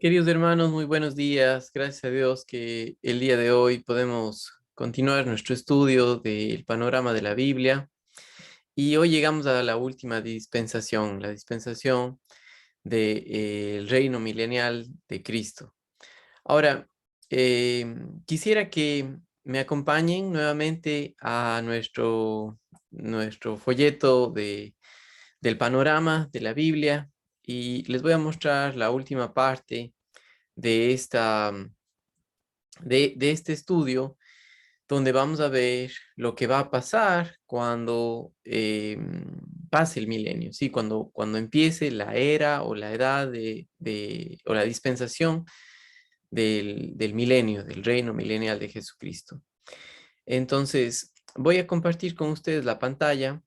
Queridos hermanos, muy buenos días. Gracias a Dios que el día de hoy podemos continuar nuestro estudio del panorama de la Biblia. Y hoy llegamos a la última dispensación, la dispensación del reino milenial de Cristo. Ahora, quisiera que me acompañen nuevamente a nuestro folleto del panorama de la Biblia y les voy a mostrar la última parte de de este estudio, donde vamos a ver lo que va a pasar cuando pase el milenio, ¿sí? Cuando empiece la era o la edad o la dispensación del milenio, del reino milenial de Jesucristo. Entonces, voy a compartir con ustedes la pantalla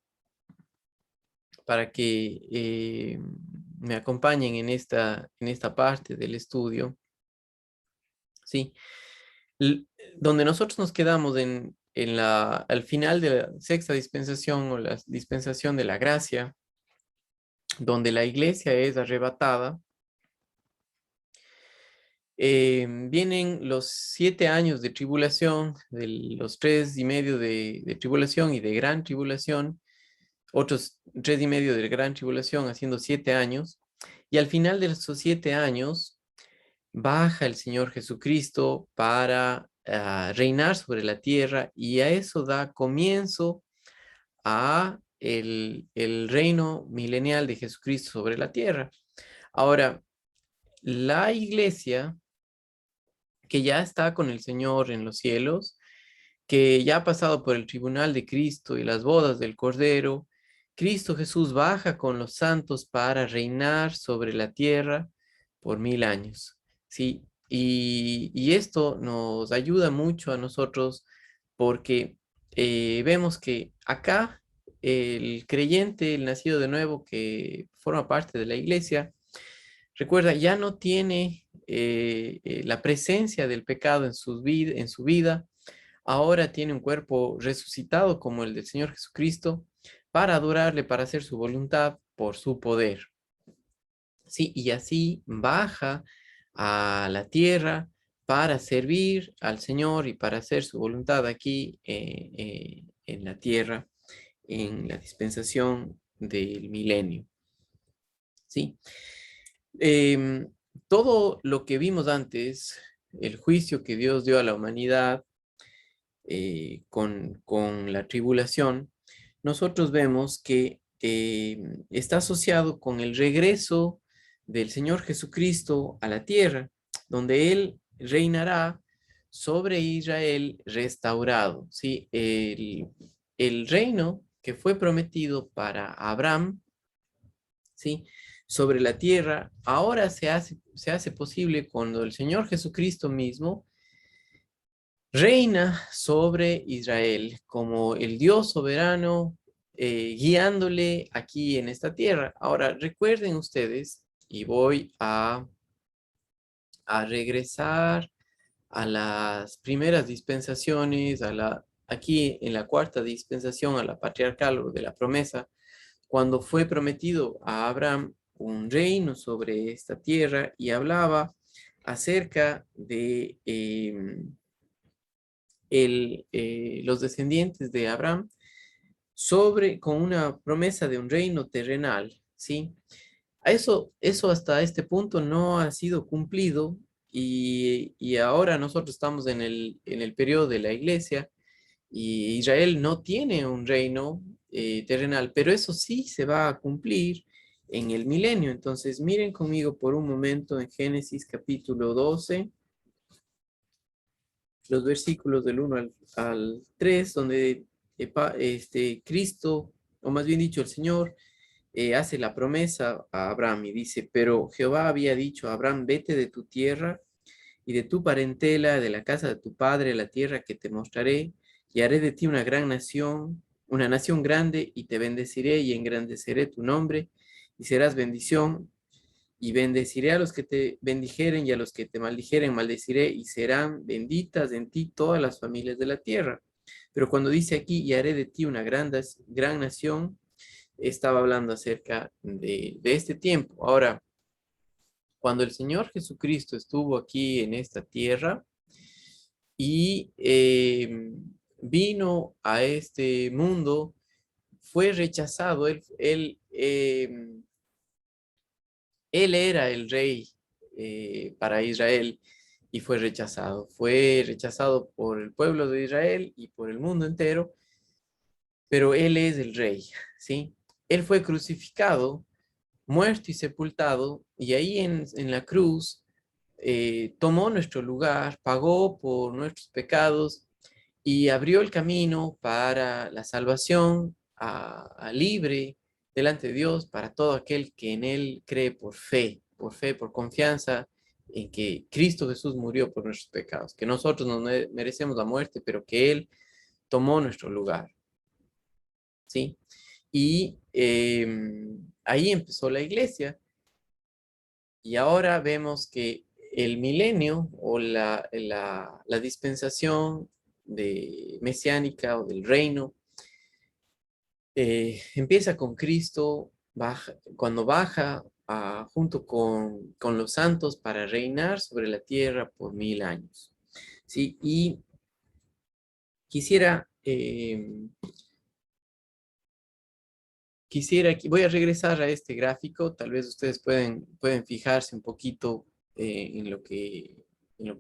para que me acompañen en esta parte del estudio, ¿sí? l- Donde nosotros nos quedamos al final de la sexta dispensación o la dispensación de la gracia, donde la iglesia es arrebatada, vienen los 7 años de tribulación, los 3 y medio de tribulación y de gran tribulación, otros 3 y medio de gran tribulación, haciendo 7 años, y al final de esos 7 años baja el Señor Jesucristo para reinar sobre la tierra y a eso da comienzo a el reino milenial de Jesucristo sobre la tierra. Ahora, la iglesia que ya está con el Señor en los cielos, que ya ha pasado por el tribunal de Cristo y las bodas del Cordero, Cristo Jesús baja con los santos para reinar sobre la tierra por 1000 años. ¿Sí? Y esto nos ayuda mucho a nosotros porque vemos que acá el creyente, el nacido de nuevo que forma parte de la iglesia, recuerda, ya no tiene la presencia del pecado en su vida. Ahora tiene un cuerpo resucitado como el del Señor Jesucristo para adorarle, para hacer su voluntad por su poder. Sí, y así baja a la tierra para servir al Señor y para hacer su voluntad aquí en la tierra, en la dispensación del milenio. Sí. Em, Todo lo que vimos antes, el juicio que Dios dio a la humanidad con la tribulación, nosotros vemos que está asociado con el regreso del Señor Jesucristo a la tierra, donde Él reinará sobre Israel restaurado. ¿Sí? El reino que fue prometido para Abraham, ¿sí? Sobre la tierra, ahora se hace posible cuando el Señor Jesucristo mismo reina sobre Israel como el Dios soberano, guiándole aquí en esta tierra. Ahora, recuerden ustedes, y voy a regresar a las primeras dispensaciones, aquí en la cuarta dispensación, a la patriarcal o de la promesa, cuando fue prometido a Abraham un reino sobre esta tierra y hablaba acerca de los descendientes de Abraham con una promesa de un reino terrenal, ¿sí? Eso hasta este punto no ha sido cumplido y ahora nosotros estamos en el periodo de la iglesia y Israel no tiene un reino terrenal, pero eso sí se va a cumplir en el milenio. Entonces, miren conmigo por un momento en Génesis capítulo 12, los versículos del 1 al 3, donde Cristo, o más bien dicho, el Señor, hace la promesa a Abraham y dice, pero Jehová había dicho a Abraham, vete de tu tierra y de tu parentela, de la casa de tu padre, la tierra que te mostraré, y haré de ti una gran nación, una nación grande, y te bendeciré y engrandeceré tu nombre, y serás bendición, y bendeciré a los que te bendijeren y a los que te maldijeren, maldeciré, y serán benditas en ti todas las familias de la tierra. Pero cuando dice aquí, y haré de ti una gran nación, estaba hablando acerca de este tiempo. Ahora, cuando el Señor Jesucristo estuvo aquí en esta tierra y vino a este mundo, fue rechazado. Él era el rey para Israel y fue rechazado. Fue rechazado por el pueblo de Israel y por el mundo entero, pero Él es el rey, ¿sí? Él fue crucificado, muerto y sepultado, y ahí en la cruz tomó nuestro lugar, pagó por nuestros pecados y abrió el camino para la salvación a libre delante de Dios para todo aquel que en Él cree por fe, por confianza en que Cristo Jesús murió por nuestros pecados, que nosotros no merecemos la muerte, pero que Él tomó nuestro lugar, ¿sí? Y ahí empezó la iglesia. Y ahora vemos que el milenio o la dispensación de mesiánica o del reino empieza con Cristo, cuando baja junto con los santos para reinar sobre la tierra por 1000 años. ¿Sí? Y quisiera, voy a regresar a este gráfico, tal vez ustedes pueden fijarse un poquito en lo que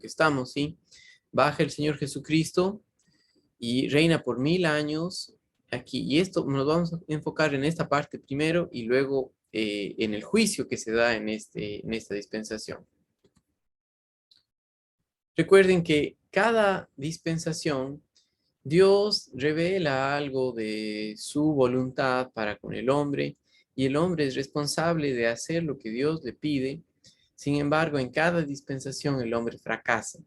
estamos, ¿sí? Baja el Señor Jesucristo y reina por 1000 años aquí. Y esto nos vamos a enfocar en esta parte primero y luego en el juicio que se da en esta dispensación. Recuerden que cada dispensación, Dios revela algo de su voluntad para con el hombre y el hombre es responsable de hacer lo que Dios le pide. Sin embargo, en cada dispensación el hombre fracasa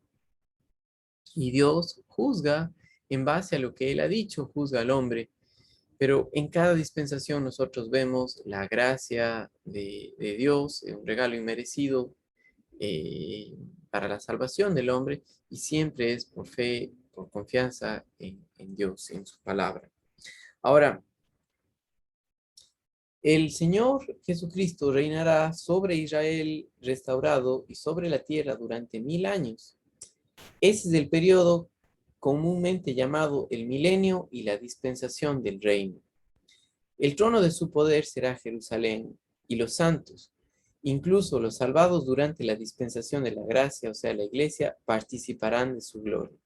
y Dios juzga en base a lo que Él ha dicho, juzga al hombre. Pero en cada dispensación nosotros vemos la gracia de Dios, un regalo inmerecido eh, para la salvación del hombre y siempre es por fe, por confianza en Dios, en su palabra. Ahora, el Señor Jesucristo reinará sobre Israel restaurado y sobre la tierra durante 1000 años. Ese es el periodo comúnmente llamado el milenio y la dispensación del reino. El trono de su poder será Jerusalén y los santos, incluso los salvados durante la dispensación de la gracia, o sea, la iglesia, participarán de su gloria.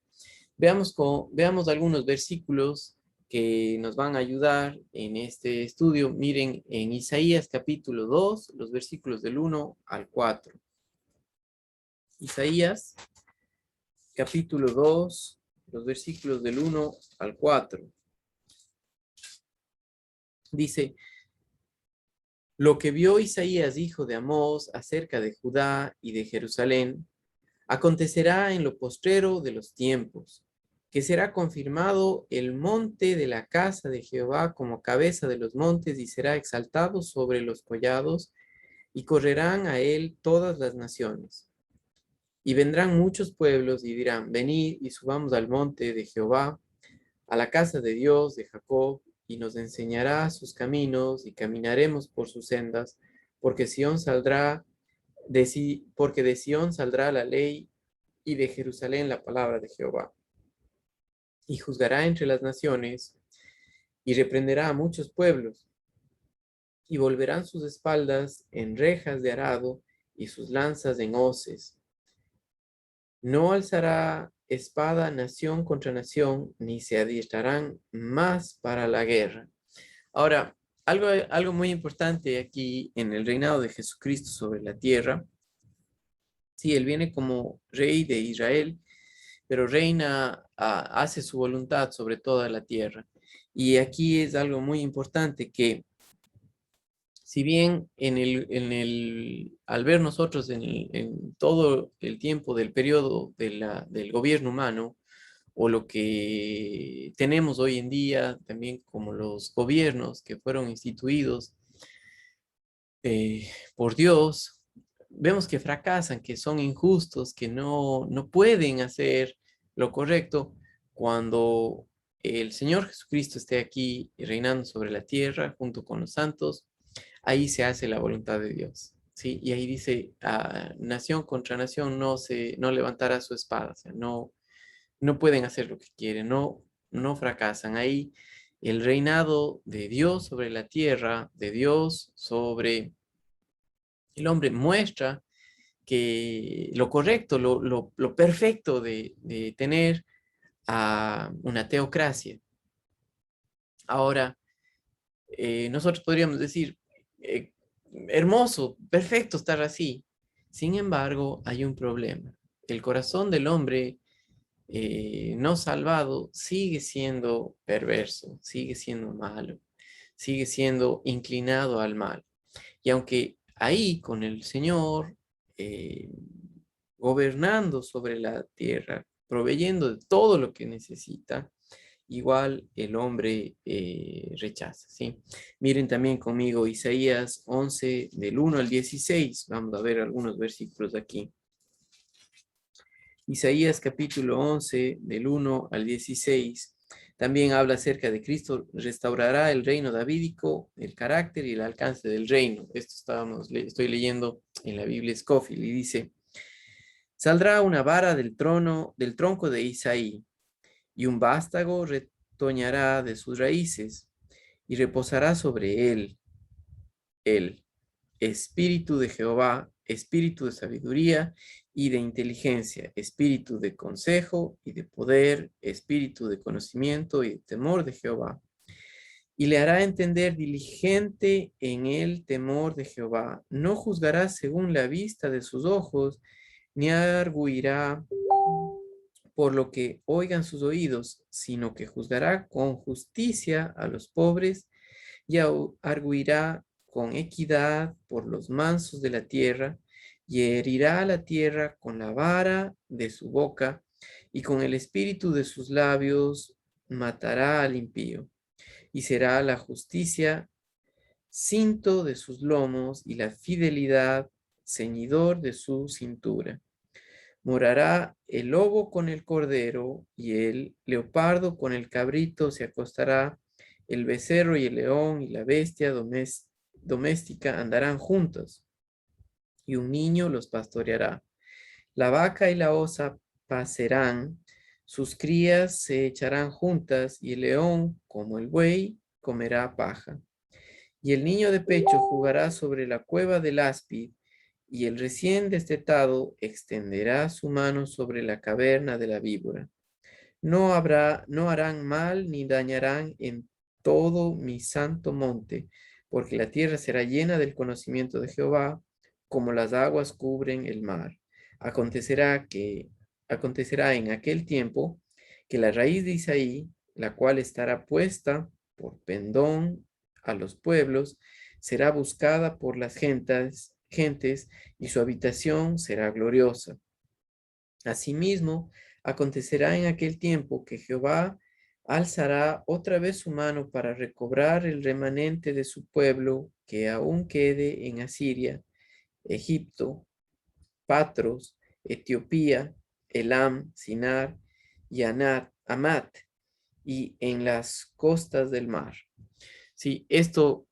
Veamos algunos versículos que nos van a ayudar en este estudio. Miren en Isaías capítulo 2, los versículos del 1 al 4. Isaías capítulo 2, los versículos del 1 al 4. Dice: lo que vio Isaías, hijo de Amós, acerca de Judá y de Jerusalén, acontecerá en lo postrero de los tiempos, que será confirmado el monte de la casa de Jehová como cabeza de los montes y será exaltado sobre los collados y correrán a él todas las naciones. Y vendrán muchos pueblos y dirán: venid y subamos al monte de Jehová, a la casa de Dios de Jacob, y nos enseñará sus caminos y caminaremos por sus sendas, porque porque de Sión saldrá la ley y de Jerusalén la palabra de Jehová. Y juzgará entre las naciones y reprenderá a muchos pueblos y volverán sus espaldas en rejas de arado y sus lanzas en hoces. No alzará espada nación contra nación, ni se adiestrarán más para la guerra. Ahora, algo muy importante aquí en el reinado de Jesucristo sobre la tierra. Sí, Él viene como rey de Israel, pero reina, hace su voluntad sobre toda la tierra. Y aquí es algo muy importante que si bien al ver nosotros en todo el tiempo del periodo del gobierno humano, o lo que tenemos hoy en día, también como los gobiernos que fueron instituidos por Dios, vemos que fracasan, que son injustos, que no pueden hacer lo correcto cuando el Señor Jesucristo esté aquí reinando sobre la tierra junto con los santos. Ahí se hace la voluntad de Dios. ¿sí? Y ahí dice, nación contra nación no levantará su espada, o sea, no pueden hacer lo que quieren, no fracasan. Ahí el reinado de Dios sobre la tierra, de Dios sobre el hombre, muestra que lo correcto, lo perfecto de tener a una teocracia. Ahora, nosotros podríamos decir, eh, hermoso, perfecto estar así. Sin embargo, hay un problema. El corazón del hombre no salvado sigue siendo perverso, sigue siendo malo, sigue siendo inclinado al mal. Y aunque ahí con el Señor gobernando sobre la tierra, proveyendo de todo lo que necesita, igual el hombre rechaza, ¿sí? Miren también conmigo Isaías 11 del 1 al 16. Vamos a ver algunos versículos aquí. Isaías capítulo 11 del 1 al 16. También habla acerca de Cristo restaurará el reino davídico, el carácter y el alcance del reino. Estoy leyendo en la Biblia Scofield y dice, saldrá una vara del tronco de Isaí, y un vástago retoñará de sus raíces, y reposará sobre él el espíritu de Jehová, espíritu de sabiduría y de inteligencia, espíritu de consejo y de poder, espíritu de conocimiento y de temor de Jehová. Y le hará entender diligente en el temor de Jehová. No juzgará según la vista de sus ojos, ni arguirá por lo que oigan sus oídos, sino que juzgará con justicia a los pobres y arguirá con equidad por los mansos de la tierra, y herirá la tierra con la vara de su boca, y con el espíritu de sus labios matará al impío, y será la justicia cinto de sus lomos, y la fidelidad ceñidor de su cintura. Morará el lobo con el cordero, y el leopardo con el cabrito se acostará, el becerro y el león y la bestia doméstica andarán juntos, y un niño los pastoreará. La vaca y la osa pacerán, sus crías se echarán juntas, y el león, como el buey, comerá paja. Y el niño de pecho jugará sobre la cueva del áspid, y el recién destetado extenderá su mano sobre la caverna de la víbora. No harán mal ni dañarán en todo mi santo monte, porque la tierra será llena del conocimiento de Jehová, como las aguas cubren el mar. Acontecerá que acontecerá en aquel tiempo que la raíz de Isaí, la cual estará puesta por pendón a los pueblos, será buscada por las gentes y su habitación será gloriosa. Asimismo, acontecerá en aquel tiempo que Jehová alzará otra vez su mano para recobrar el remanente de su pueblo que aún quede en Asiria, Egipto, Patros, Etiopía, Elam, Sinar y Amat, y en las costas del mar. Sí, esto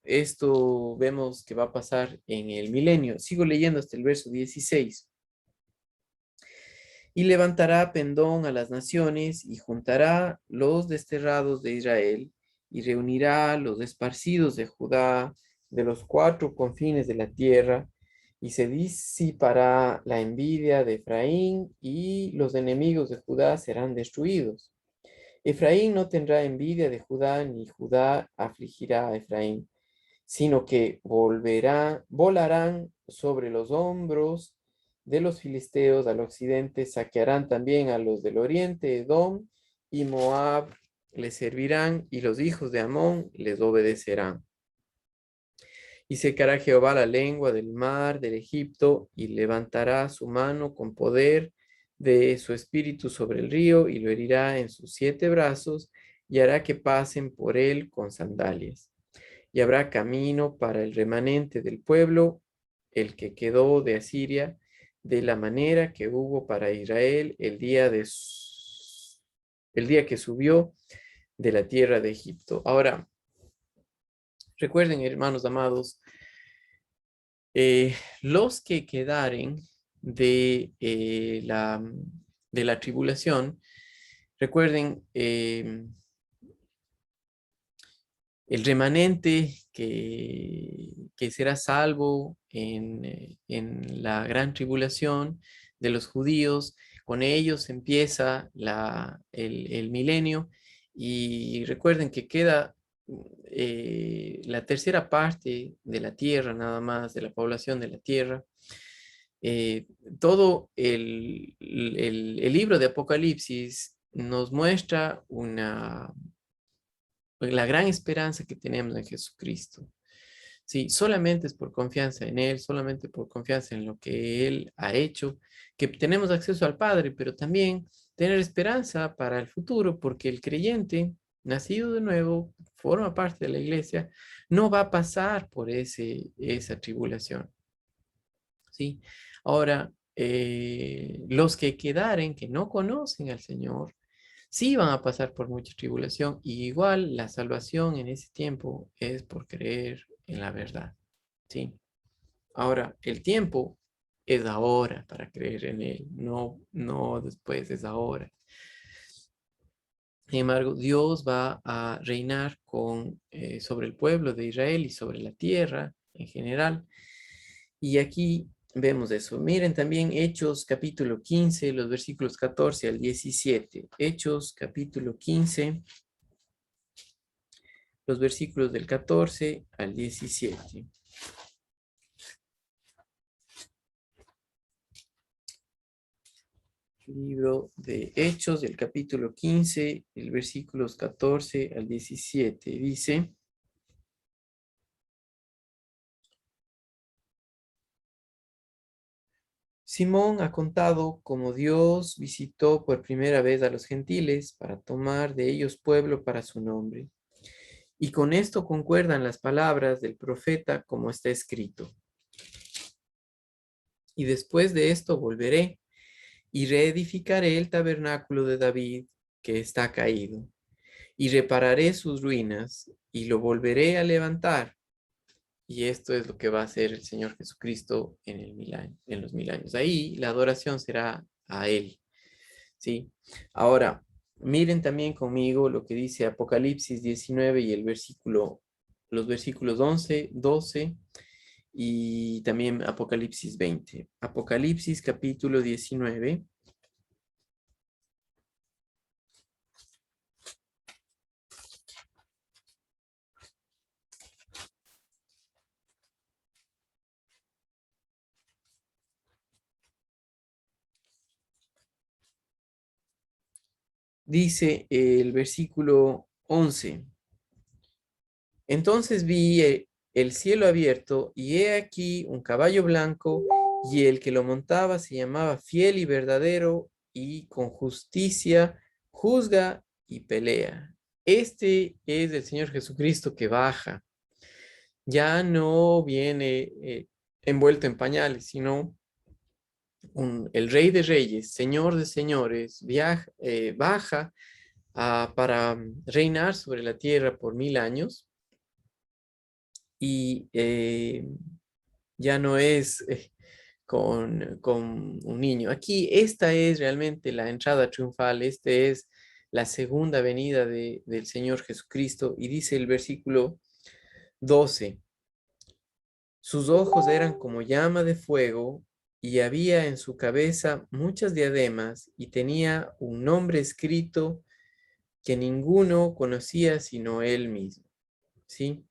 vemos que va a pasar en el milenio. Sigo leyendo hasta el verso 16. Y levantará pendón a las naciones, y juntará los desterrados de Israel, y reunirá los esparcidos de Judá de los cuatro confines de la tierra, y se disipará la envidia de Efraín, y los enemigos de Judá serán destruidos. Efraín no tendrá envidia de Judá, ni Judá afligirá a Efraín, sino que volarán sobre los hombros de los filisteos al occidente, saquearán también a los del oriente, Edom y Moab les servirán, y los hijos de Amón les obedecerán. Y secará Jehová la lengua del mar, del Egipto, y levantará su mano con poder de su espíritu sobre el río, y lo herirá en sus 7 brazos, y hará que pasen por él con sandalias. Y habrá camino para el remanente del pueblo, el que quedó de Asiria, de la manera que hubo para Israel el día que subió de la tierra de Egipto. Ahora, recuerden, hermanos amados, Los que quedaren de, de la tribulación, recuerden, el remanente que será salvo en la gran tribulación de los judíos, con ellos empieza el milenio, y recuerden que queda la tercera parte de la tierra, nada más, de la población de la tierra. Eh, Todo el libro de Apocalipsis nos muestra la gran esperanza que tenemos en Jesucristo. Sí, solamente es por confianza en Él, solamente por confianza en lo que Él ha hecho, que tenemos acceso al Padre, pero también tener esperanza para el futuro, porque el creyente, nacido de nuevo, forma parte de la iglesia, no va a pasar por esa tribulación. ¿Sí? Ahora, los que quedaren, que no conocen al Señor, sí van a pasar por mucha tribulación, y igual la salvación en ese tiempo es por creer en la verdad. ¿Sí? Ahora, el tiempo es ahora para creer en Él, no después, es ahora. Sin embargo, Dios va a reinar sobre el pueblo de Israel y sobre la tierra en general. Y aquí vemos eso. Miren también Hechos capítulo 15, los versículos 14 al 17. Hechos capítulo 15, los versículos del 14 al 17. Libro de Hechos, del capítulo 15, el versículos 14 al 17. Dice: Simón ha contado cómo Dios visitó por primera vez a los gentiles para tomar de ellos pueblo para su nombre. Y con esto concuerdan las palabras del profeta, como está escrito: Y después de esto volveré y reedificaré el tabernáculo de David, que está caído, y repararé sus ruinas y lo volveré a levantar. Y esto es lo que va a hacer el Señor Jesucristo en los 1000 años. Ahí la adoración será a Él. ¿Sí? Ahora, miren también conmigo lo que dice Apocalipsis 19 y los versículos 11, 12, y también Apocalipsis 20. Apocalipsis capítulo 19. Dice el versículo 11. Entonces vi el cielo abierto, y he aquí un caballo blanco, y el que lo montaba se llamaba Fiel y Verdadero, y con justicia juzga y pelea. Este es el Señor Jesucristo que baja. Ya no viene envuelto en pañales, sino el Rey de Reyes, Señor de Señores, baja para reinar sobre la tierra por 1000 años. Y ya no es con un niño. Aquí esta es realmente la entrada triunfal, esta es la segunda venida del Señor Jesucristo, y dice el versículo 12: sus ojos eran como llama de fuego, y había en su cabeza muchas diademas, y tenía un nombre escrito que ninguno conocía sino él mismo. ¿Sí?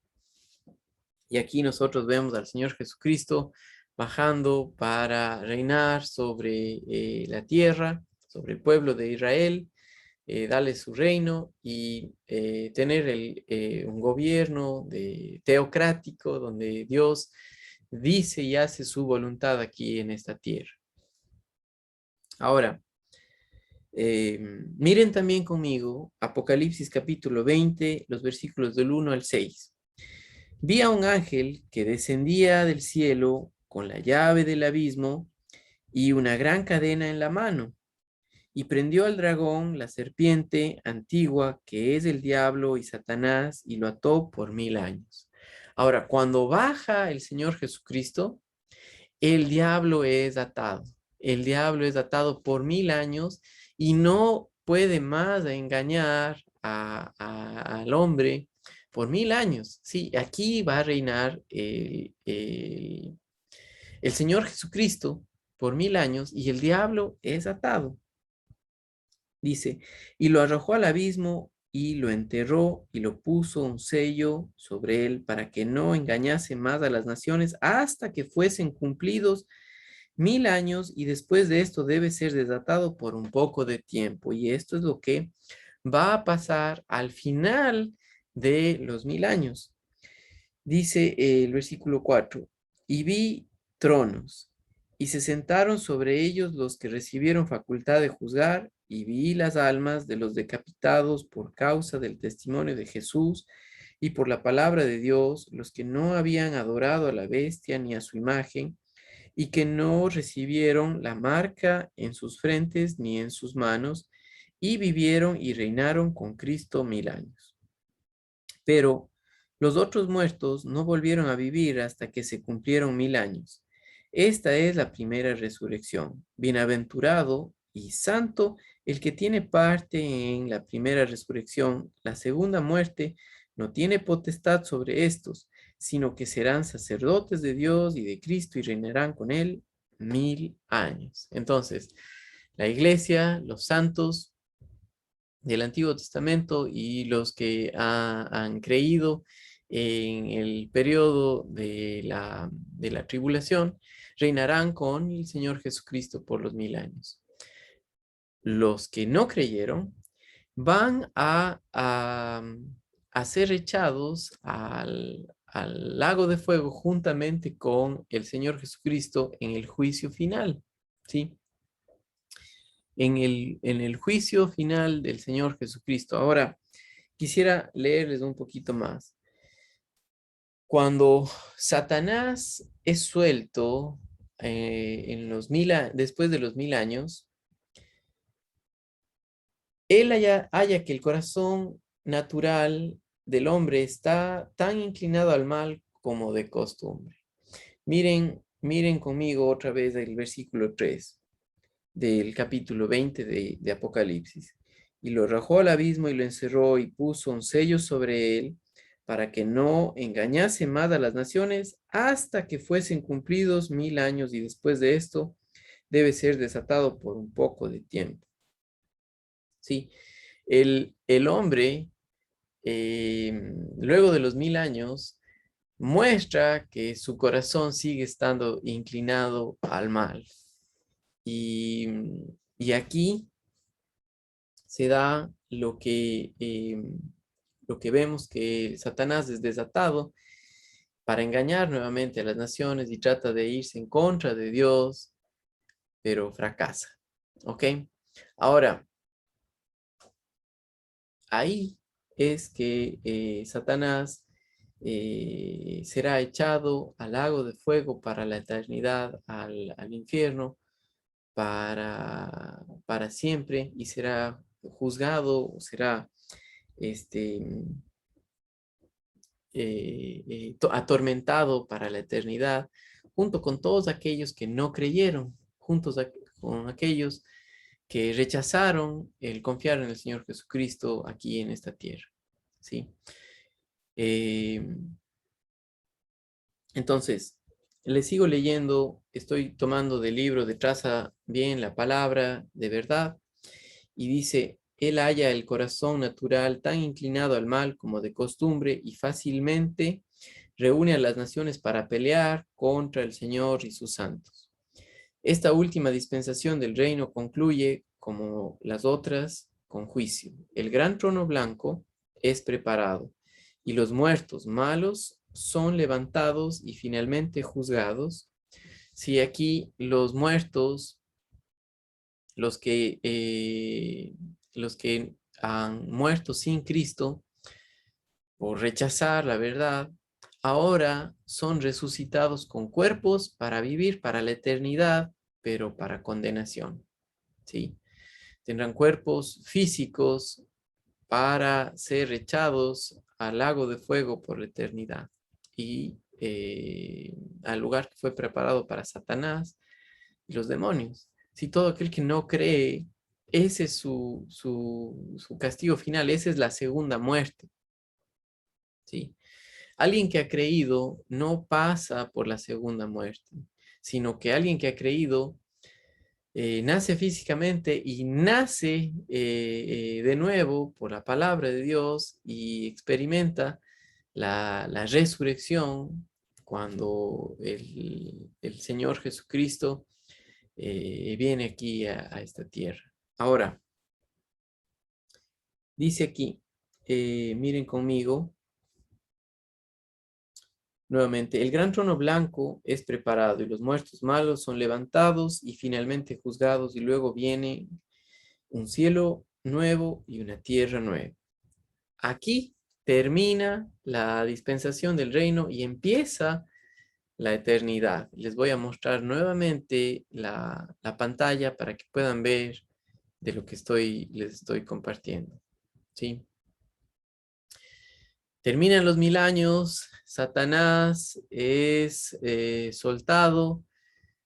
Y aquí nosotros vemos al Señor Jesucristo bajando para reinar sobre la tierra, sobre el pueblo de Israel, darle su reino y tener un gobierno teocrático, donde Dios dice y hace su voluntad aquí en esta tierra. Ahora, miren también conmigo Apocalipsis capítulo 20, los versículos del 1 al 6. Vi a un ángel que descendía del cielo con la llave del abismo y una gran cadena en la mano, y prendió al dragón, la serpiente antigua, que es el diablo y Satanás, y lo ató por 1000 años. Ahora, cuando baja el Señor Jesucristo, el diablo es atado. El diablo es atado por 1000 años y no puede más engañar al hombre por 1000 años. Sí, aquí va a reinar el Señor Jesucristo por 1000 años y el diablo es atado. Dice, y lo arrojó al abismo y lo enterró y lo puso un sello sobre él para que no engañase más a las naciones hasta que fuesen cumplidos 1000 años y después de esto debe ser desatado por un poco de tiempo. Y esto es lo que va a pasar al final de los 1000 años. Dice el versículo 4, y vi tronos, y se sentaron sobre ellos los que recibieron facultad de juzgar, y vi las almas de los decapitados por causa del testimonio de Jesús y por la palabra de Dios, los que no habían adorado a la bestia ni a su imagen, y que no recibieron la marca en sus frentes ni en sus manos, y vivieron y reinaron con Cristo 1000 años. Pero los otros muertos no volvieron a vivir hasta que se cumplieron 1000 años. Esta es la primera resurrección. Bienaventurado y santo el que tiene parte en la primera resurrección. La segunda muerte no tiene potestad sobre estos, sino que serán sacerdotes de Dios y de Cristo y reinarán con él 1000 años. Entonces, la iglesia, los santos del Antiguo Testamento y los que han creído en el periodo de la tribulación, reinarán con el Señor Jesucristo por los 1000 años. Los que no creyeron van a ser echados al lago de fuego juntamente con el Señor Jesucristo en el juicio final, ¿sí? En el juicio final del Señor Jesucristo. Ahora, quisiera leerles un poquito más. Cuando Satanás es suelto después de los 1000 años, él halla que el corazón natural del hombre está tan inclinado al mal como de costumbre. Miren conmigo otra vez el versículo 3 del capítulo 20 de Apocalipsis. Y lo arrojó al abismo y lo encerró y puso un sello sobre él para que no engañase más a las naciones hasta que fuesen cumplidos 1000 años y después de esto debe ser desatado por un poco de tiempo. Sí, el hombre, luego de los 1000 años, muestra que su corazón sigue estando inclinado al mal. Y, y aquí se da lo que vemos que Satanás es desatado para engañar nuevamente a las naciones y trata de irse en contra de Dios, pero fracasa. ¿Ok? Ahora, ahí es que Satanás será echado al lago de fuego para la eternidad, al infierno, para siempre y será juzgado, será este, atormentado para la eternidad, junto con todos aquellos que no creyeron, con aquellos que rechazaron el confiar en el Señor Jesucristo aquí en esta tierra. ¿Sí? Eh, entonces, le sigo leyendo, estoy tomando del libro de Traza bien la palabra de verdad, y dice, él halla el corazón natural tan inclinado al mal como de costumbre y fácilmente reúne a las naciones para pelear contra el Señor y sus santos. Esta última dispensación del reino concluye, como las otras, con juicio. El gran trono blanco es preparado y los muertos malos son levantados y finalmente juzgados. Si aquí los muertos, los que, eh, los que han muerto sin Cristo por rechazar la verdad, ahora son resucitados con cuerpos para vivir para la eternidad, pero para condenación. ¿Sí? Tendrán cuerpos físicos para ser echados al lago de fuego por la eternidad. Y al lugar que fue preparado para Satanás y los demonios. Si todo aquel que no cree, ese es su castigo final, esa es la segunda muerte. ¿Sí? Alguien que ha creído no pasa por la segunda muerte, sino que alguien que ha creído nace físicamente y nace de nuevo por la palabra de Dios y experimenta la resurrección cuando el Señor Jesucristo viene aquí a esta tierra. Ahora, dice aquí, miren conmigo, nuevamente, el gran trono blanco es preparado y los muertos malos son levantados y finalmente juzgados y luego viene un cielo nuevo y una tierra nueva. Aquí termina la dispensación del reino y empieza la eternidad. Les voy a mostrar nuevamente la pantalla para que puedan ver de lo que les estoy compartiendo. ¿Sí? Terminan los 1000 años, Satanás es soltado,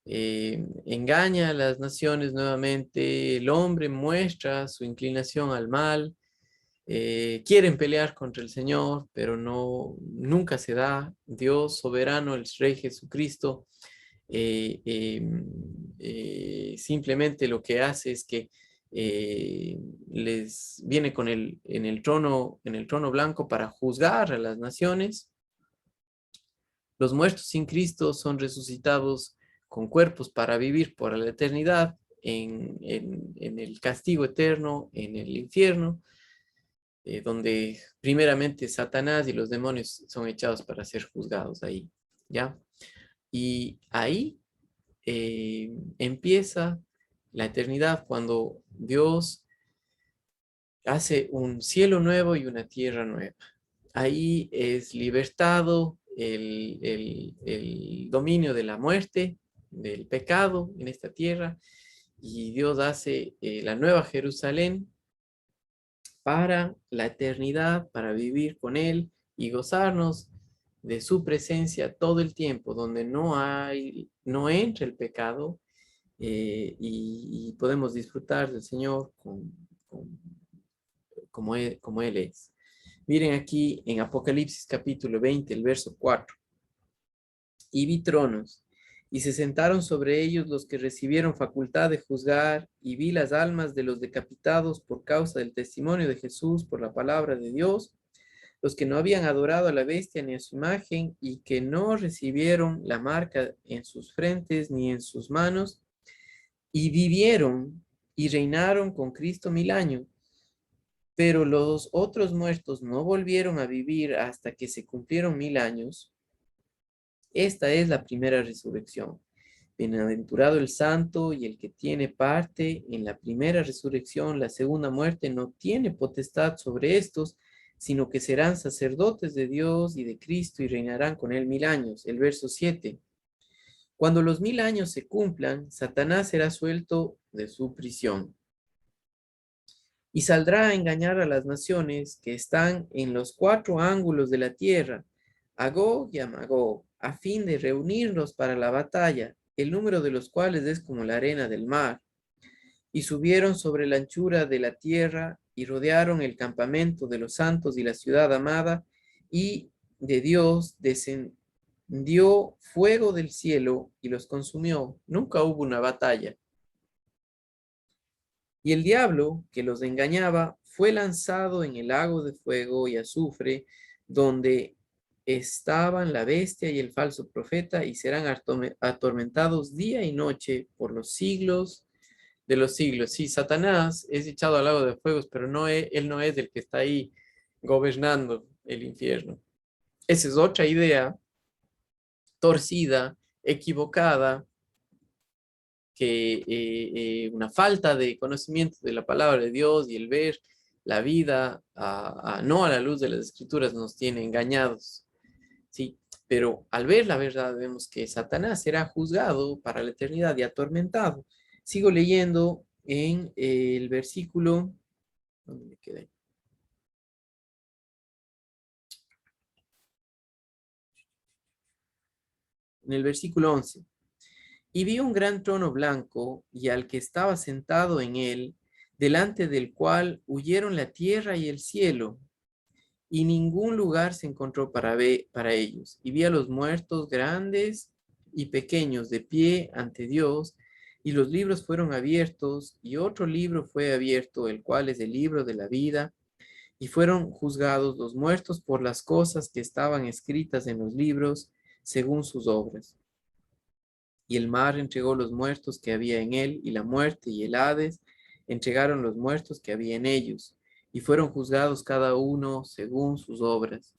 engaña a las naciones nuevamente, el hombre muestra su inclinación al mal, quieren pelear contra el Señor, pero nunca se da. Dios soberano, el Rey Jesucristo, eh, eh, simplemente lo que hace es que les viene en el trono blanco para juzgar a las naciones. Los muertos sin Cristo son resucitados con cuerpos para vivir por la eternidad en el castigo eterno, en el infierno, donde primeramente Satanás y los demonios son echados para ser juzgados ahí, ¿ya? Y ahí empieza la eternidad cuando Dios hace un cielo nuevo y una tierra nueva. Ahí es libertado el dominio de la muerte, del pecado en esta tierra, y Dios hace la nueva Jerusalén para la eternidad, para vivir con Él y gozarnos de su presencia todo el tiempo, donde no entra el pecado, y podemos disfrutar del Señor como Él es. Miren aquí en Apocalipsis capítulo 20, el verso 4. Y vi tronos, y se sentaron sobre ellos los que recibieron facultad de juzgar, y vi las almas de los decapitados por causa del testimonio de Jesús, por la palabra de Dios, los que no habían adorado a la bestia ni a su imagen, y que no recibieron la marca en sus frentes ni en sus manos, y vivieron y reinaron con Cristo 1000 años. Pero los otros muertos no volvieron a vivir hasta que se cumplieron 1000 años. Esta es la primera resurrección. Bienaventurado el santo y el que tiene parte en la primera resurrección. La segunda muerte no tiene potestad sobre estos, sino que serán sacerdotes de Dios y de Cristo y reinarán con él 1000 años. El verso 7. Cuando los 1000 años se cumplan, Satanás será suelto de su prisión y saldrá a engañar a las naciones que están en los 4 ángulos de la tierra, a Gog y a Magog, a fin de reunirlos para la batalla, el número de los cuales es como la arena del mar. Y subieron sobre la anchura de la tierra y rodearon el campamento de los santos y la ciudad amada, y de Dios descendió fuego del cielo y los consumió. Nunca hubo una batalla. Y el diablo que los engañaba fue lanzado en el lago de fuego y azufre, donde estaban la bestia y el falso profeta, y serán atormentados día y noche por los siglos de los siglos. Sí, Satanás es echado al lago de fuegos, pero él no es el que está ahí gobernando el infierno. Esa es otra idea torcida, equivocada, que una falta de conocimiento de la palabra de Dios y el ver la vida no a la luz de las escrituras nos tiene engañados, ¿sí? Pero al ver la verdad vemos que Satanás será juzgado para la eternidad y atormentado. Sigo leyendo en el versículo, ¿dónde me quedé? En el versículo 11. Y vi un gran trono blanco y al que estaba sentado en él, delante del cual huyeron la tierra y el cielo, y ningún lugar se encontró para ellos. Y vi a los muertos grandes y pequeños de pie ante Dios, y los libros fueron abiertos, y otro libro fue abierto, el cual es el libro de la vida, y fueron juzgados los muertos por las cosas que estaban escritas en los libros, según sus obras. Y el mar entregó los muertos que había en él, y la muerte y el Hades entregaron los muertos que había en ellos, y fueron juzgados cada uno según sus obras.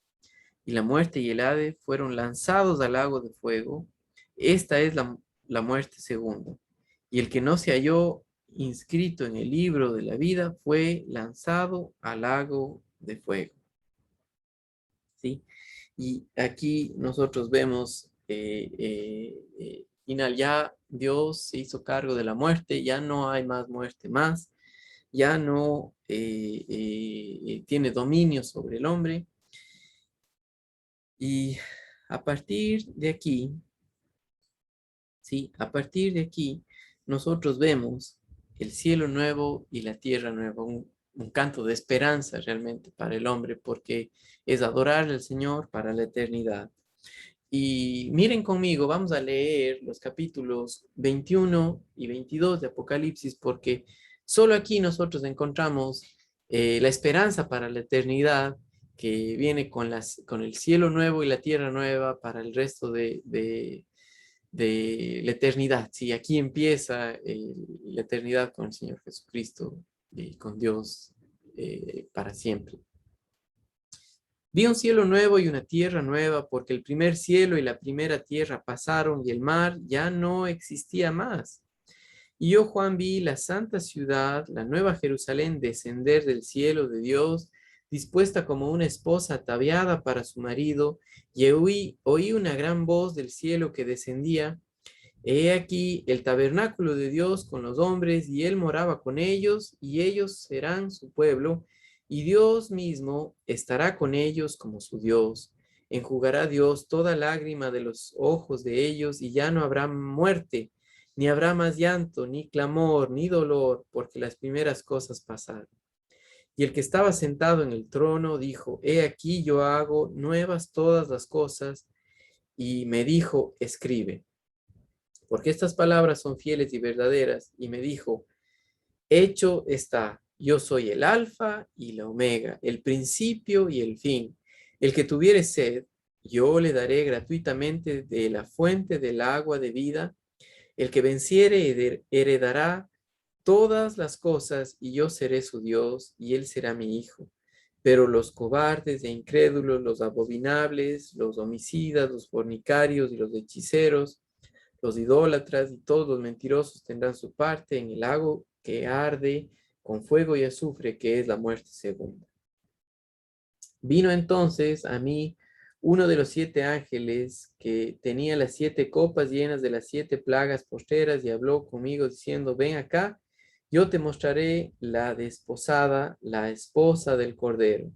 Y la muerte y el Hades fueron lanzados al lago de fuego. Esta es la muerte segunda. Y el que no se halló inscrito en el libro de la vida fue lanzado al lago de fuego. ¿Sí? Y aquí nosotros vemos, final, ya Dios se hizo cargo de la muerte, ya no hay más muerte más, ya no tiene dominio sobre el hombre. Y a partir de aquí, ¿sí? A partir de aquí, nosotros vemos el cielo nuevo y la tierra nueva, un canto de esperanza realmente para el hombre, porque es adorar al Señor para la eternidad. Y miren conmigo, vamos a leer los capítulos 21 y 22 de Apocalipsis, porque solo aquí nosotros encontramos la esperanza para la eternidad que viene con el cielo nuevo y la tierra nueva para el resto de la eternidad. Sí, aquí empieza la eternidad con el Señor Jesucristo y con Dios para siempre. Vi un cielo nuevo y una tierra nueva, porque el primer cielo y la primera tierra pasaron y el mar ya no existía más. Y yo, Juan, vi la santa ciudad, la nueva Jerusalén, descender del cielo de Dios, dispuesta como una esposa ataviada para su marido, y oí una gran voz del cielo que descendía. He aquí el tabernáculo de Dios con los hombres, y él moraba con ellos, y ellos serán su pueblo, y Dios mismo estará con ellos como su Dios. Enjugará Dios toda lágrima de los ojos de ellos, y ya no habrá muerte, ni habrá más llanto, ni clamor, ni dolor, porque las primeras cosas pasaron. Y el que estaba sentado en el trono dijo: He aquí yo hago nuevas todas las cosas, y me dijo: Escribe, porque estas palabras son fieles y verdaderas. Y me dijo: hecho está, yo soy el alfa y la omega, el principio y el fin. El que tuviere sed, yo le daré gratuitamente de la fuente del agua de vida. El que venciere heredará todas las cosas, y yo seré su Dios, y él será mi hijo. Pero los cobardes e incrédulos, los abominables, los homicidas, los fornicarios y los hechiceros, los idólatras y todos los mentirosos tendrán su parte en el lago que arde con fuego y azufre, que es la muerte segunda. Vino entonces a mí uno de los 7 ángeles que tenía las 7 copas llenas de las 7 plagas posteras, y habló conmigo diciendo: ven acá, yo te mostraré la desposada, la esposa del Cordero.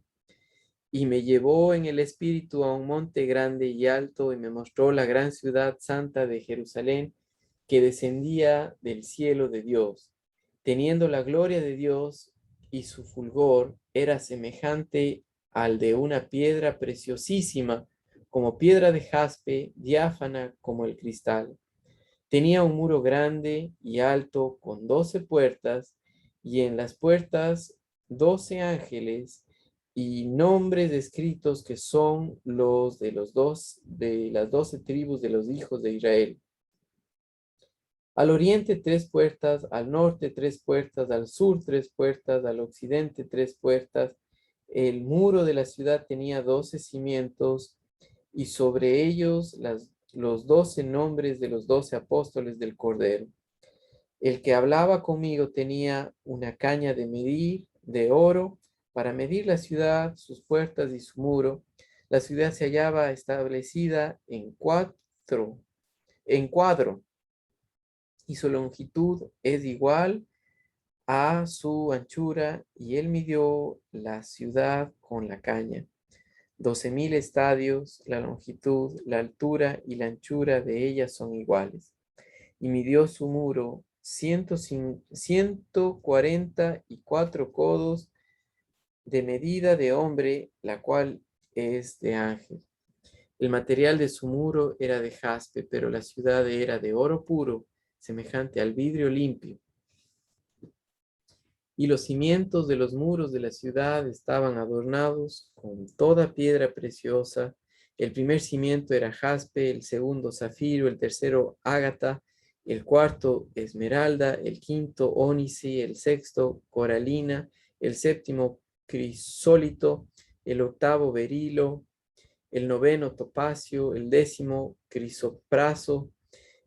Y me llevó en el espíritu a un monte grande y alto, y me mostró la gran ciudad santa de Jerusalén, que descendía del cielo de Dios, teniendo la gloria de Dios, y su fulgor era semejante al de una piedra preciosísima, como piedra de jaspe, diáfana como el cristal. Tenía un muro grande y alto con 12 puertas, y en las puertas 12 ángeles, y nombres escritos que son los de las 12 tribus de los hijos de Israel. Al oriente 3 puertas, al norte 3 puertas, al sur 3 puertas, al occidente 3 puertas. El muro de la ciudad tenía 12 cimientos, y sobre ellos los 12 nombres de los 12 apóstoles del Cordero. El que hablaba conmigo tenía una caña de medir de oro para medir la ciudad, sus puertas y su muro. La ciudad se hallaba establecida en cuadro, y su longitud es igual a su anchura, y él midió la ciudad con la caña. 12.000 estadios, la longitud, la altura y la anchura de ella son iguales. Y midió su muro 144 codos de medida de hombre, la cual es de ángel. El material de su muro era de jaspe, pero la ciudad era de oro puro, semejante al vidrio limpio. Y los cimientos de los muros de la ciudad estaban adornados con toda piedra preciosa. El primer cimiento era jaspe, el segundo zafiro, el tercero ágata, el cuarto esmeralda, el quinto ónice, el sexto coralina, el séptimo crisólito, el octavo berilo, el noveno topacio, el décimo crisopraso,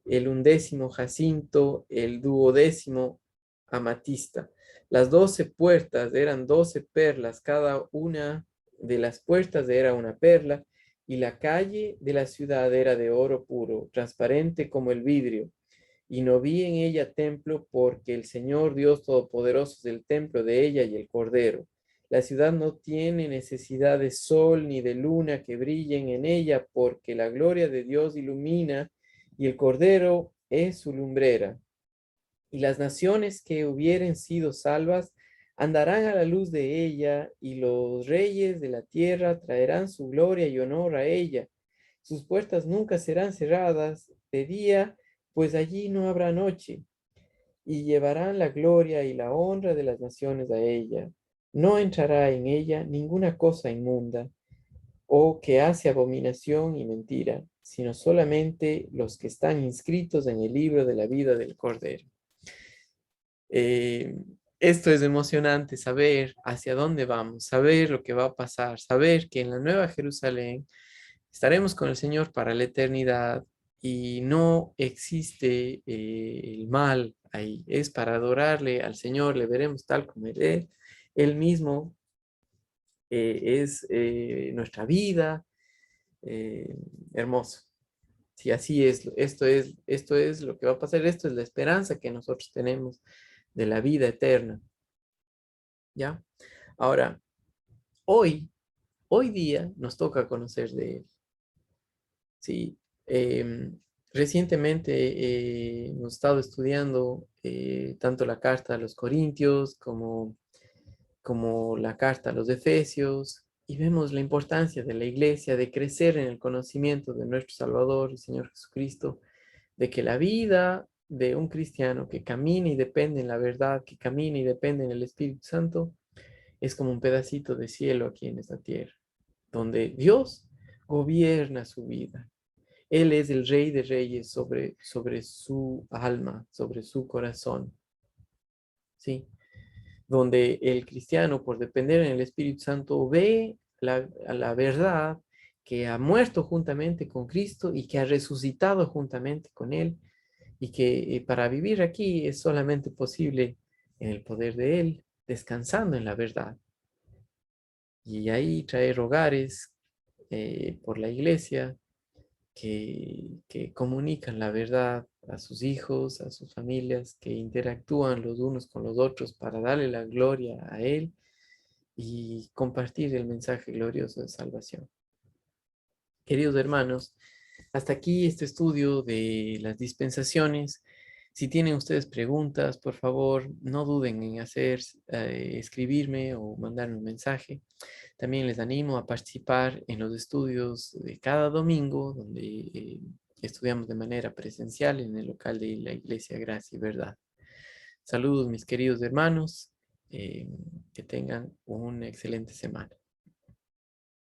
el undécimo jacinto, el duodécimo amatista. Las 12 puertas eran 12 perlas, cada una de las puertas era una perla, y la calle de la ciudad era de oro puro, transparente como el vidrio. Y no vi en ella templo, porque el Señor Dios Todopoderoso es el templo de ella y el Cordero. La ciudad no tiene necesidad de sol ni de luna que brillen en ella, porque la gloria de Dios ilumina y el Cordero es su lumbrera. Y las naciones que hubieren sido salvas andarán a la luz de ella, y los reyes de la tierra traerán su gloria y honor a ella. Sus puertas nunca serán cerradas de día, pues allí no habrá noche, y llevarán la gloria y la honra de las naciones a ella. No entrará en ella ninguna cosa inmunda, o que hace abominación y mentira, sino solamente los que están inscritos en el libro de la vida del Cordero. Eh, Esto es emocionante, saber hacia dónde vamos, saber lo que va a pasar, saber que en la Nueva Jerusalén estaremos con el Señor para la eternidad y no existe el mal ahí. Es para adorarle al Señor, le veremos tal como Él es. Él mismo es nuestra vida. eh, Hermoso. Si así es, esto es lo que va a pasar, esto es la esperanza que nosotros tenemos de la vida eterna. ¿Ya? Ahora, hoy, hoy día nos toca conocer de Él. Sí, recientemente hemos estado estudiando tanto la carta a los Corintios como la carta a los Efesios, y vemos la importancia de la iglesia, de crecer en el conocimiento de nuestro Salvador, el Señor Jesucristo, de que la vida de un cristiano que camina y depende en la verdad, que camina y depende en el Espíritu Santo, es como un pedacito de cielo aquí en esta tierra, donde Dios gobierna su vida. Él es el Rey de Reyes sobre su alma, sobre su corazón, ¿sí? Donde el cristiano, por depender en el Espíritu Santo, ve la verdad que ha muerto juntamente con Cristo y que ha resucitado juntamente con Él, y que para vivir aquí es solamente posible en el poder de Él, descansando en la verdad. Y ahí traer hogares por la iglesia que comunican la verdad a sus hijos, a sus familias, que interactúan los unos con los otros para darle la gloria a Él y compartir el mensaje glorioso de salvación. Queridos hermanos, hasta aquí este estudio de las dispensaciones. Si tienen ustedes preguntas, por favor, no duden en escribirme o mandarme un mensaje. También les animo a participar en los estudios de cada domingo, donde estudiamos de manera presencial en el local de la Iglesia Gracia y Verdad. Saludos, mis queridos hermanos. Que tengan una excelente semana.